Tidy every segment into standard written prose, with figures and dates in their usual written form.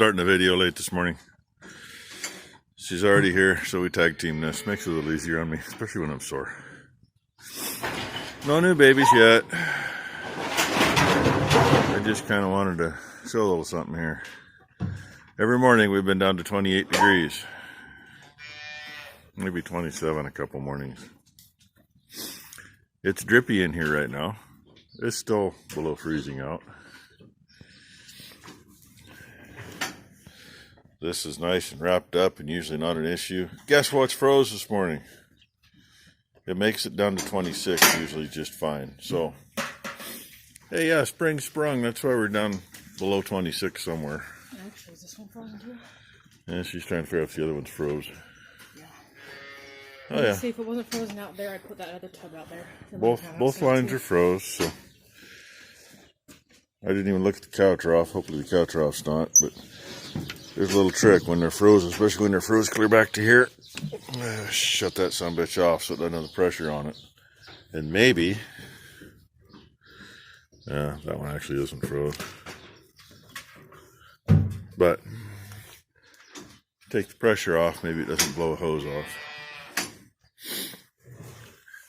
starting the video late this morning. She's already here, so we tag team this. Makes it a little easier on me, especially when I'm sore. No new babies yet. I just kind of wanted to show a little something here. Every morning we've been down to 28 degrees. Maybe 27 a couple mornings. It's drippy in here right now. It's still below freezing out. This is nice and wrapped up and usually not an issue. Guess what's froze this morning? It makes it down to 26 usually just fine. So, hey, yeah, spring sprung. That's why we're down below 26 somewhere. Actually, is this one frozen too? Yeah, she's trying to figure out if the other one's froze. Yeah. Oh, yeah. See, if it wasn't frozen out there, I'd put that other tub out there. Both lines are froze, so I didn't even look at the cow trough. Hopefully the cow trough's not, but there's a little trick when they're frozen, especially when they're frozen clear back to here. Shut that sumbitch off so it doesn't have the pressure on it. And maybe, yeah, that one actually isn't froze. But take the pressure off, maybe it doesn't blow a hose off.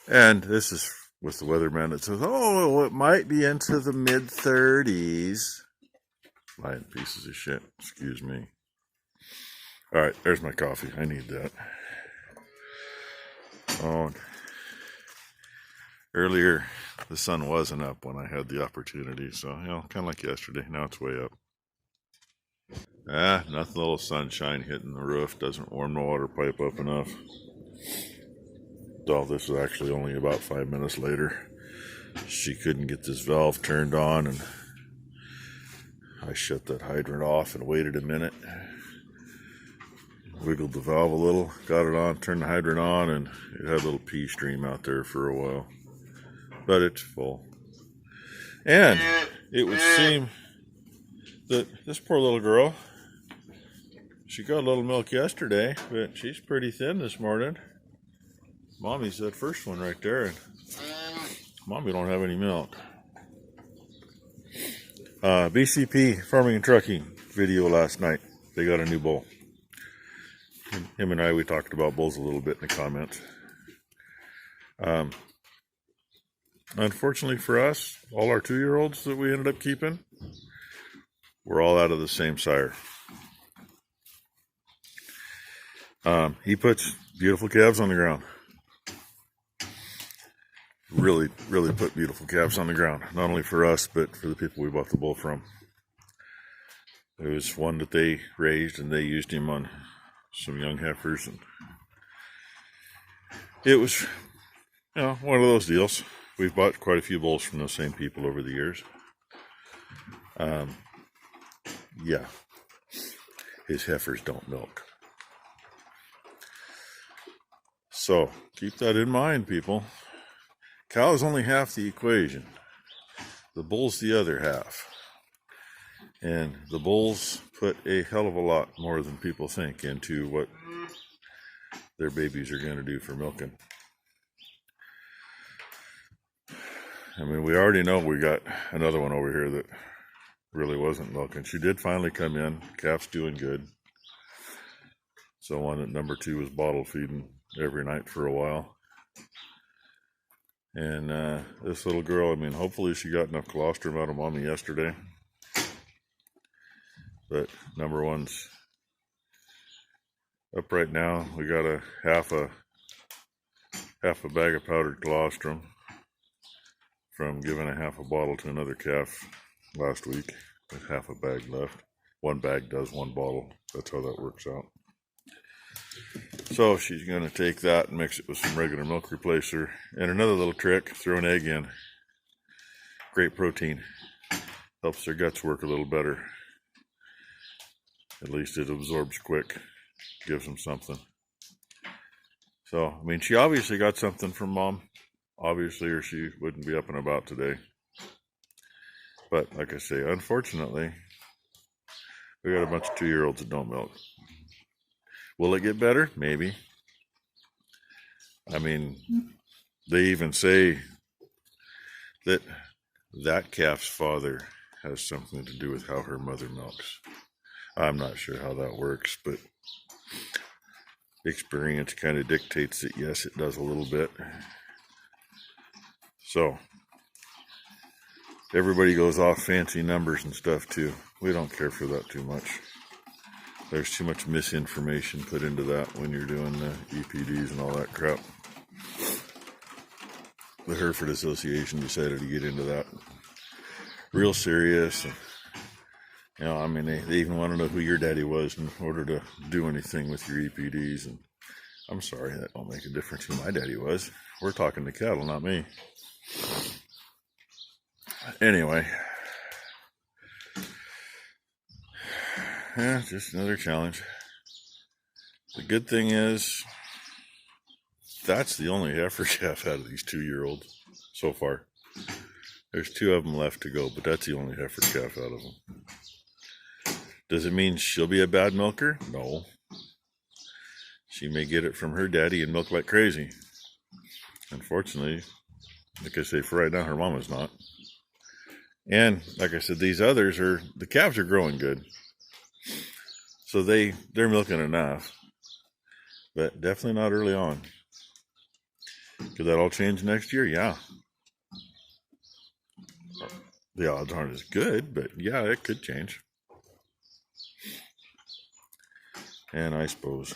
And this is with the weatherman that says, oh, it might be into the mid-30s. Lying pieces of shit, excuse me. All right, there's my coffee. I need that. Oh, earlier the sun wasn't up when I had the opportunity, so, you know, kind of like yesterday. Now it's way up. Nothing, a little sunshine hitting the roof doesn't warm the water pipe up enough. So this is actually only about 5 minutes later. She couldn't get this valve turned on, and I shut that hydrant off and waited a minute. Wiggled the valve a little, got it on, turned the hydrant on, and it had a little pee stream out there for a while. But it's full. And it would seem that this poor little girl, she got a little milk yesterday, but she's pretty thin this morning. Mommy's that first one right there, and Mommy don't have any milk. BCP Farming and Trucking video last night. They got a new bull. Him and I, we talked about bulls a little bit in the comments. Unfortunately for us, all our 2-year-olds that we ended up keeping were all out of the same sire. He puts beautiful calves on the ground. Really put beautiful calves on the ground. Not only for us, but for the people we bought the bull from. It was one that they raised, and they used him on some young heifers, and it was, you know, one of those deals. We've bought quite a few bulls from those same people over the years. Yeah, his heifers don't milk. So keep that in mind, people. Cow is only half the equation. The bull's the other half. And the bulls put a hell of a lot more than people think into what their babies are going to do for milking. I mean, we already know we got another one over here that really wasn't milking. She did finally come in. Calf's doing good. So one at number 2 was bottle feeding every night for a while. And this little girl, I mean, hopefully she got enough colostrum out of Mommy yesterday. But number 1's up right now. We got a half a bag of powdered colostrum from giving a half a bottle to another calf last week with half a bag left. 1 bag does 1 bottle. That's how that works out. So she's going to take that and mix it with some regular milk replacer. And another little trick, throw an egg in. Great protein. Helps their guts work a little better. At least it absorbs quick. Gives them something. So, I mean, she obviously got something from Mom. Obviously, or she wouldn't be up and about today. But, like I say, unfortunately, we got a bunch of 2-year-olds that don't milk. Will it get better? Maybe. I mean, they even say that calf's father has something to do with how her mother milks. I'm not sure how that works, but experience kind of dictates that yes, it does a little bit. So everybody goes off fancy numbers and stuff too. We don't care for that too much. There's too much misinformation put into that when you're doing the EPDs and all that crap. The Hereford Association decided to get into that real serious. And, you know, I mean, they even want to know who your daddy was in order to do anything with your EPDs. And I'm sorry, that don't make a difference who my daddy was. We're talking to cattle, not me. Anyway, yeah, just another challenge. The good thing is, that's the only heifer calf out of these 2-year-olds so far. There's 2 of them left to go, but that's the only heifer calf out of them. Does it mean she'll be a bad milker? No. She may get it from her daddy and milk like crazy. Unfortunately, like I say, for right now, her mama's not. And like I said, these others the calves are growing good. So they're milking enough. But definitely not early on. Could that all change next year? Yeah. The odds aren't as good, but yeah, it could change. And I suppose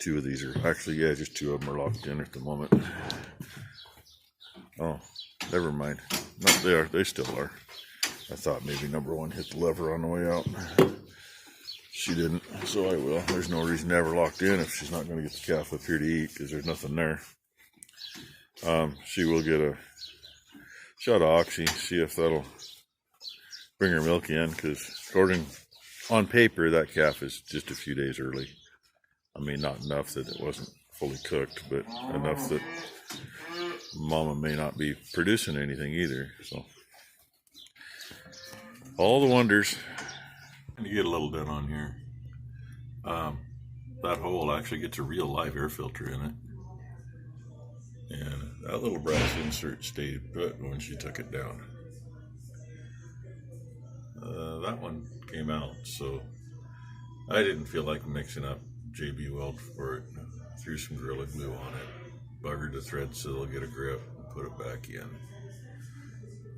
2 of these are actually, yeah, just 2 of them are locked in at the moment. Oh, never mind. No, they are. They still are. I thought maybe number 1 hit the lever on the way out. She didn't, so I will. There's no reason to have her locked in if she's not going to get the calf up here to eat because there's nothing there. She will get a shot of Oxy, see if that'll bring her milk in, because according on paper, that calf is just a few days early. I mean, not enough that it wasn't fully cooked, but enough that mama may not be producing anything either. So all the wonders. You get a little done on here. That hole actually gets a real live air filter in it. And that little brass insert stayed put when she took it down. That one came out, so I didn't feel like mixing up JB Weld for it. Threw some Gorilla Glue on it, buggered the thread so they'll get a grip, and put it back in.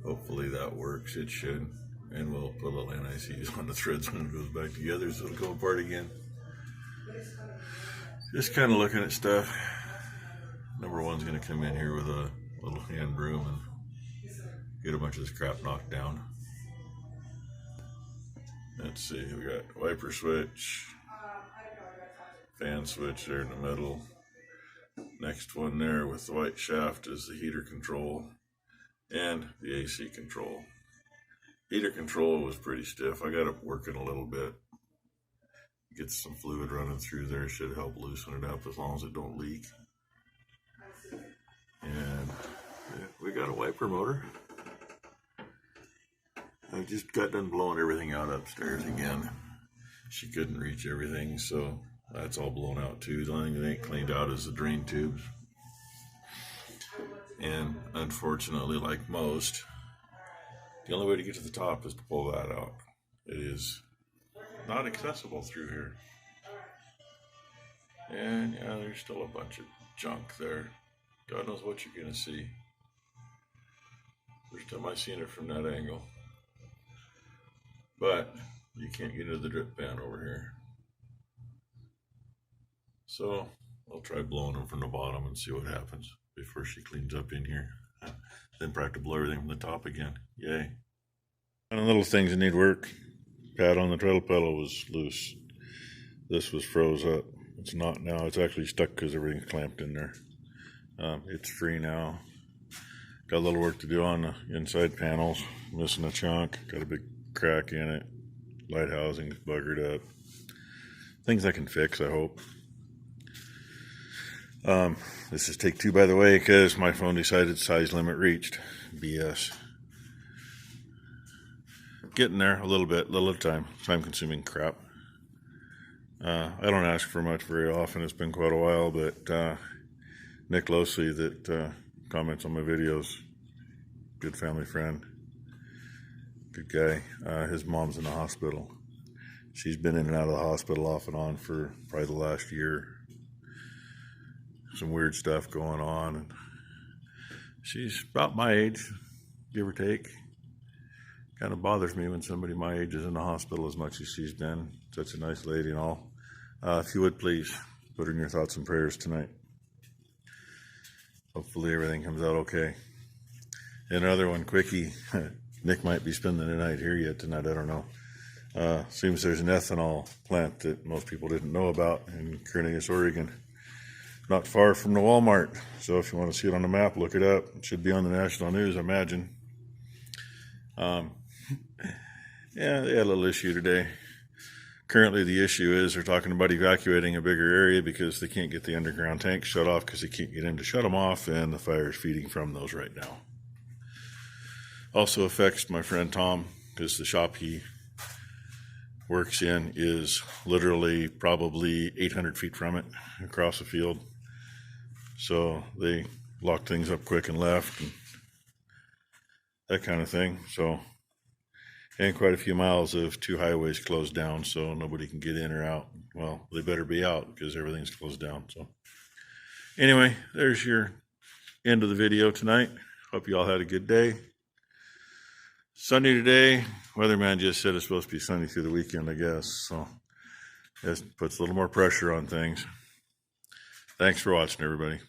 Hopefully that works. It should. And we'll put little NICs on the threads when it goes back together so it'll go apart again. Just kind of looking at stuff. Number 1's going to come in here with a little hand broom and get a bunch of this crap knocked down. Let's see, we got wiper switch, fan switch there in the middle. Next one there with the white shaft is the heater control and the AC control. Heater control was pretty stiff. I got it working a little bit. Get some fluid running through there. Should help loosen it up as long as it don't leak. And yeah, we got a wiper motor. I just got done blowing everything out upstairs again. She couldn't reach everything, so that's all blown out too. The only thing that ain't cleaned out is the drain tubes. And unfortunately, like most, the only way to get to the top is to pull that out. It is not accessible through here. And yeah, there's still a bunch of junk there. God knows what you're gonna see. First time I've seen it from that angle. But you can't get into the drip pan over here. So I'll try blowing them from the bottom and see what happens before she cleans up in here. Then practice blow everything from the top again. Yay. And little things that need work. Pad on the treadle pedal was loose. This was froze up. It's not now. It's actually stuck because everything's clamped in there. It's free now. Got a little work to do on the inside panels. Missing a chunk. Got a big crack in it. Light housing's buggered up. Things I can fix, I hope. This is take 2, by the way, because my phone decided size limit reached. BS. Getting there a little bit, little at a time. Time-consuming crap. I don't ask for much very often. It's been quite a while, but Nick Losey that comments on my videos, good family friend, good guy. His mom's in the hospital. She's been in and out of the hospital off and on for probably the last year. Some weird stuff going on. And she's about my age, give or take. Kind of bothers me when somebody my age is in the hospital as much as she's been. Such a nice lady and all. If you would please put her in your thoughts and prayers tonight. Hopefully everything comes out okay. Another one, quickie. Nick might be spending the night here yet tonight, I don't know. Seems there's an ethanol plant that most people didn't know about in Cornelius, Oregon. Not far from the Walmart. So if you want to see it on the map, look it up. It should be on the national news, I imagine. Yeah, they had a little issue today. Currently, the issue is they're talking about evacuating a bigger area because they can't get the underground tanks shut off because they can't get in to shut them off, and the fire is feeding from those right now. Also affects my friend Tom because the shop he works in is literally probably 800 feet from it across the field. So they locked things up quick and left and that kind of thing. So, and quite a few miles of two highways closed down, so nobody can get in or out. Well, they better be out because everything's closed down. So anyway, there's your end of the video tonight. Hope you all had a good day. Sunny today. Weatherman just said it's supposed to be sunny through the weekend, I guess. So that puts a little more pressure on things. Thanks for watching, everybody.